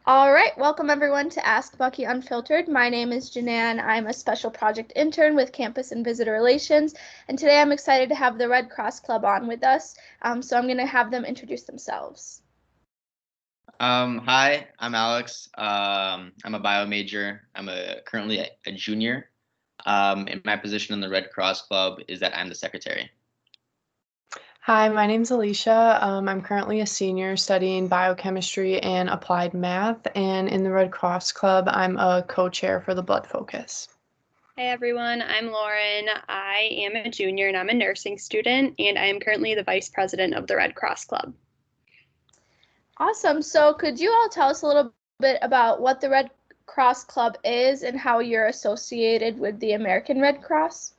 All right, welcome everyone to Ask Bucky Unfiltered. My name is Janan. I'm a special project intern with Campus and Visitor Relations, and today I'm excited to have the Red Cross Club on with us. So I'm going to have them introduce themselves. Hi, I'm Alex. I'm a bio major. Currently a junior. And my position in the Red Cross Club is that I'm the secretary. Hi, my name's Alicia. I'm currently a senior studying biochemistry and applied math, and in the Red Cross Club, I'm a co-chair for the Blood Focus. Hey everyone, I'm Lauren. I am a junior and I'm a nursing student, and I am currently the vice president of the Red Cross Club. Awesome. So could you all tell us a little bit about what the Red Cross Club is and how you're associated with the American Red Cross?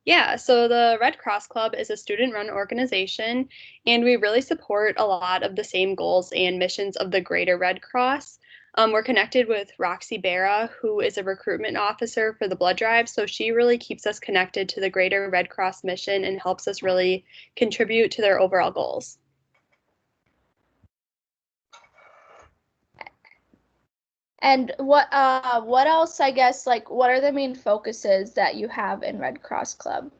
Yeah, so the Red Cross Club is a student-run organization, and we really support a lot of the same goals and missions of the Greater Red Cross. We're connected with Roxy Barra, who is a recruitment officer for the blood drive, so she really keeps us connected to the Greater Red Cross mission and helps us really contribute to their overall goals. And what else, I guess, like what are the main focuses that you have in Red Cross Club?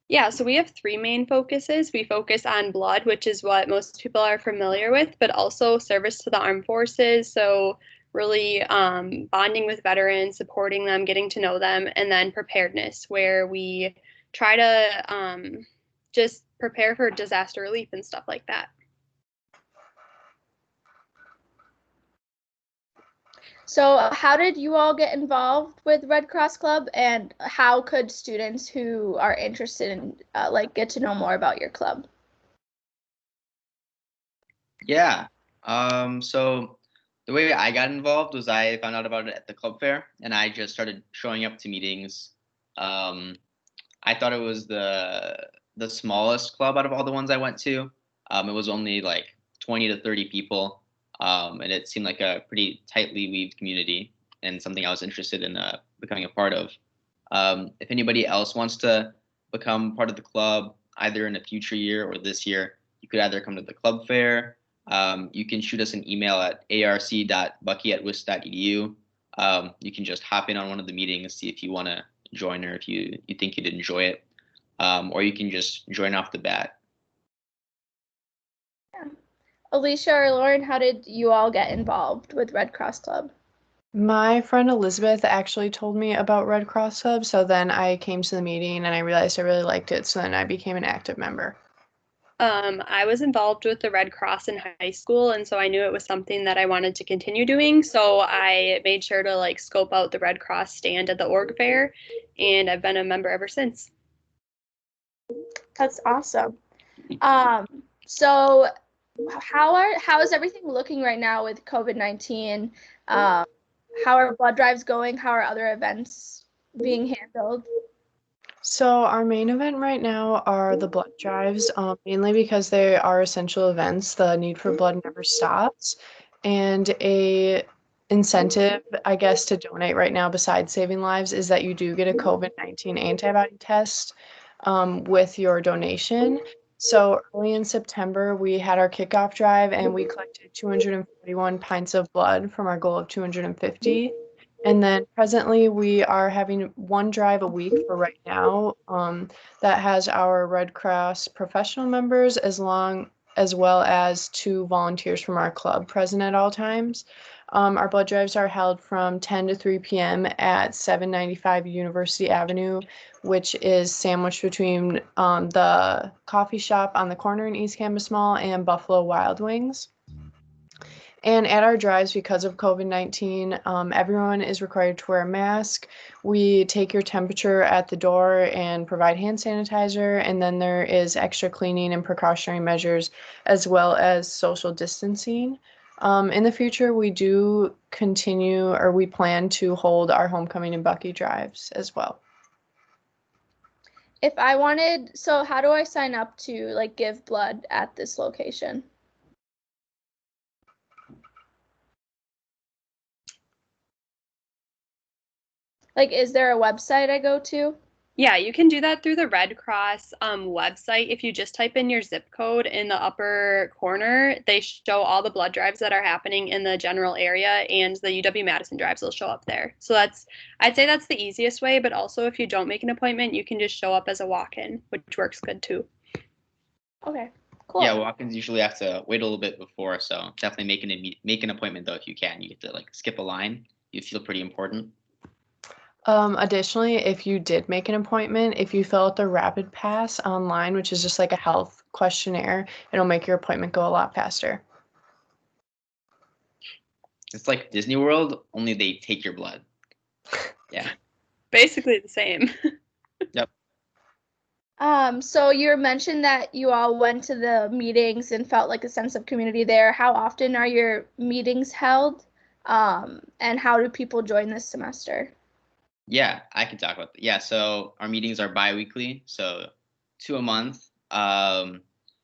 Yeah, so we have three main focuses. We focus on blood, which is what most people are familiar with, but also service to the armed forces. So, really bonding with veterans, supporting them, getting to know them, and then preparedness, where we try to just prepare for disaster relief and stuff like that. So how did you all get involved with Red Cross Club, and how could students who are interested in get to know more about your club? Yeah. So the way I got involved was I found out about it at the club fair, and I just started showing up to meetings. I thought it was the smallest club out of all the ones I went to. It was only like 20 to 30 people, and it seemed like a pretty tightly weaved community and something I was interested in becoming a part of. If anybody else wants to become part of the club, either in a future year or this year, you could either come to the club fair. You can shoot us an email at arc.bucky@wisc.edu. You can just hop in on one of the meetings, see if you want to join or if you think you'd enjoy it, or you can just join off the bat. Yeah. Alicia or Lauren, how did you all get involved with Red Cross Club? My friend Elizabeth actually told me about Red Cross Club, so then I came to the meeting and I realized I really liked it, so then I became an active member. I was involved with the Red Cross in high school, and so I knew it was something that I wanted to continue doing. So I made sure to like scope out the Red Cross stand at the org fair, and I've been a member ever since. That's awesome. So how is everything looking right now with COVID-19? How are blood drives going? How are other events being handled? So our main event right now are the blood drives, mainly because they are essential events. The need for blood never stops. And a incentive, I guess, to donate right now besides saving lives is that you do get a COVID-19 antibody test with your donation. So early in September, we had our kickoff drive and we collected 241 pints of blood from our goal of 250. And then presently we are having one drive a week for right now that has our Red Cross professional members as well as two volunteers from our club present at all times. Our blood drives are held from 10 to 3 p.m. at 795 University Avenue, which is sandwiched between the coffee shop on the corner in East Campus Mall and Buffalo Wild Wings. And at our drives, because of COVID-19, everyone is required to wear a mask. We take your temperature at the door and provide hand sanitizer, and then there is extra cleaning and precautionary measures as well as social distancing. In the future, we do continue, or we plan to hold our homecoming and Bucky drives as well. If I wanted, so how do I sign up to like give blood at this location? Like, is there a website I go to? Yeah, you can do that through the Red Cross website. If you just type in your zip code in the upper corner, they show all the blood drives that are happening in the general area, and the UW-Madison drives will show up there. So I'd say that's the easiest way, but also if you don't make an appointment, you can just show up as a walk-in, which works good too. Okay, cool. Yeah, walk-ins usually have to wait a little bit before, so definitely make an appointment though if you can. You get to like skip a line. You feel pretty important. Additionally, if you did make an appointment, if you fill out the Rapid Pass online, which is just like a health questionnaire, it'll make your appointment go a lot faster. It's like Disney World, only they take your blood. Yeah. Basically the same. Yep. So you mentioned that you all went to the meetings and felt like a sense of community there. How often are your meetings held? And how do people join this semester? Yeah, I can talk about that. Yeah, so our meetings are bi-weekly, so 2 a month.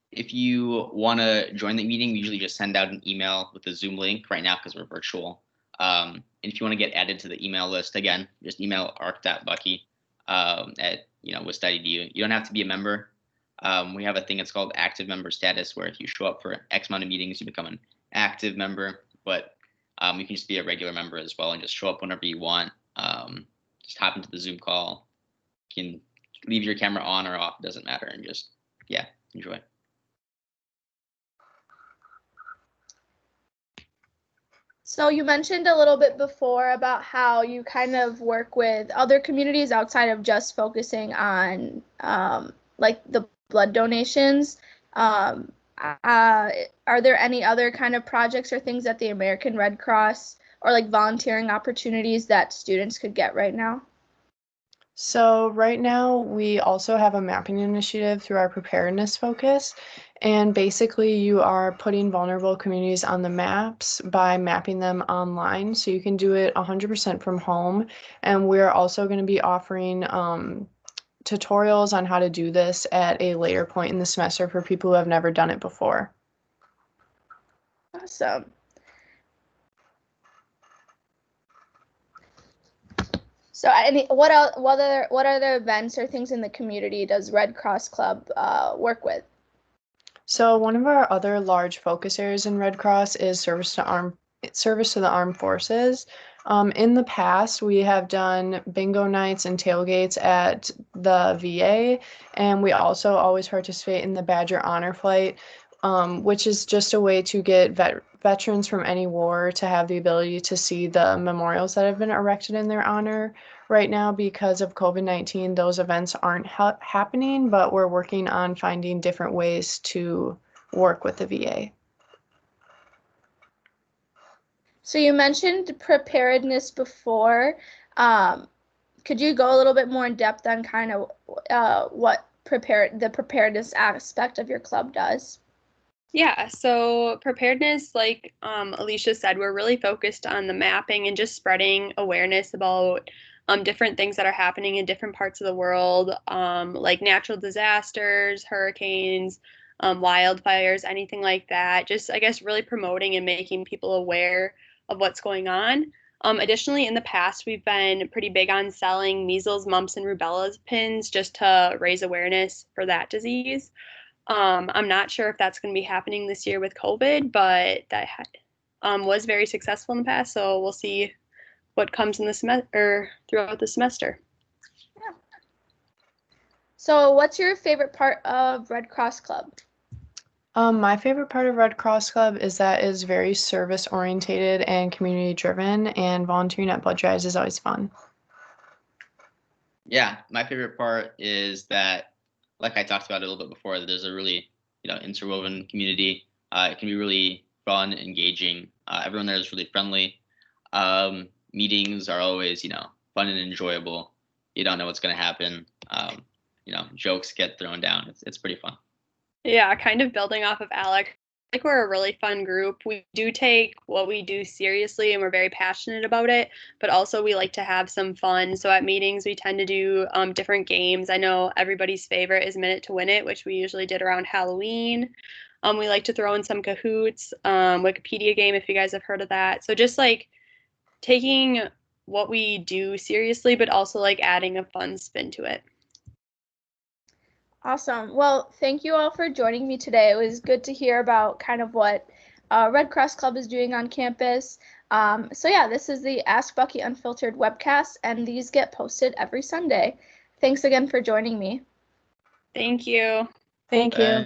If you want to join the meeting, we usually just send out an email with a Zoom link right now because we're virtual. And if you want to get added to the email list, again, just email arc.bucky at wist.edu. You don't have to be a member. We have a thing, it's called active member status, where if you show up for X amount of meetings, you become an active member. But you can just be a regular member as well and just show up whenever you want. Just hop into the Zoom call. You can leave your camera on or off, it doesn't matter, and just, yeah, enjoy. So you mentioned a little bit before about how you kind of work with other communities outside of just focusing on like the blood donations. Are there any other kind of projects or things at the American Red Cross or like volunteering opportunities that students could get right now? So right now we also have a mapping initiative through our preparedness focus. And basically you are putting vulnerable communities on the maps by mapping them online. So you can do it 100% from home. And we're also going to be offering tutorials on how to do this at a later point in the semester for people who have never done it before. Awesome. So, what other events or things in the community does Red Cross Club work with? So one of our other large focus areas in Red Cross is service to the armed forces. In the past, we have done bingo nights and tailgates at the VA, and we also always participate in the Badger Honor Flight, which is just a way to get veterans from any war to have the ability to see the memorials that have been erected in their honor. Right now, because of COVID-19, those events aren't happening, but we're working on finding different ways to work with the VA. So you mentioned preparedness before. Could you go a little bit more in depth on kind of what the preparedness aspect of your club does? Yeah, so preparedness, like Alicia said, we're really focused on the mapping and just spreading awareness about different things that are happening in different parts of the world, like natural disasters, hurricanes, wildfires, anything like that. Just, I guess, really promoting and making people aware of what's going on. Additionally, in the past, we've been pretty big on selling measles, mumps, and rubella pins just to raise awareness for that disease. I'm not sure if that's going to be happening this year with COVID, but that was very successful in the past. So we'll see what comes in the semester or throughout the semester. Yeah. So what's your favorite part of Red Cross Club? My favorite part of Red Cross Club is that it's very service orientated and community driven, and volunteering at blood drives is always fun. Yeah, my favorite part is that, like I talked about a little bit before, that there's a really interwoven community. It can be really fun, engaging. Everyone there is really friendly. Meetings are always fun and enjoyable. You don't know what's going to happen. Jokes get thrown down. It's pretty fun. Yeah, kind of building off of Alex. I think we're a really fun group. We do take what we do seriously and we're very passionate about it, but also we like to have some fun. So at meetings, we tend to do different games. I know everybody's favorite is Minute to Win It, which we usually did around Halloween. We like to throw in some Kahoots, Wikipedia game, if you guys have heard of that. So just like taking what we do seriously, but also like adding a fun spin to it. Awesome. Well, thank you all for joining me today. It was good to hear about kind of what Red Cross Club is doing on campus. So yeah, this is the Ask Bucky Unfiltered webcast, and these get posted every Sunday. Thanks again for joining me. Thank you. Thank you.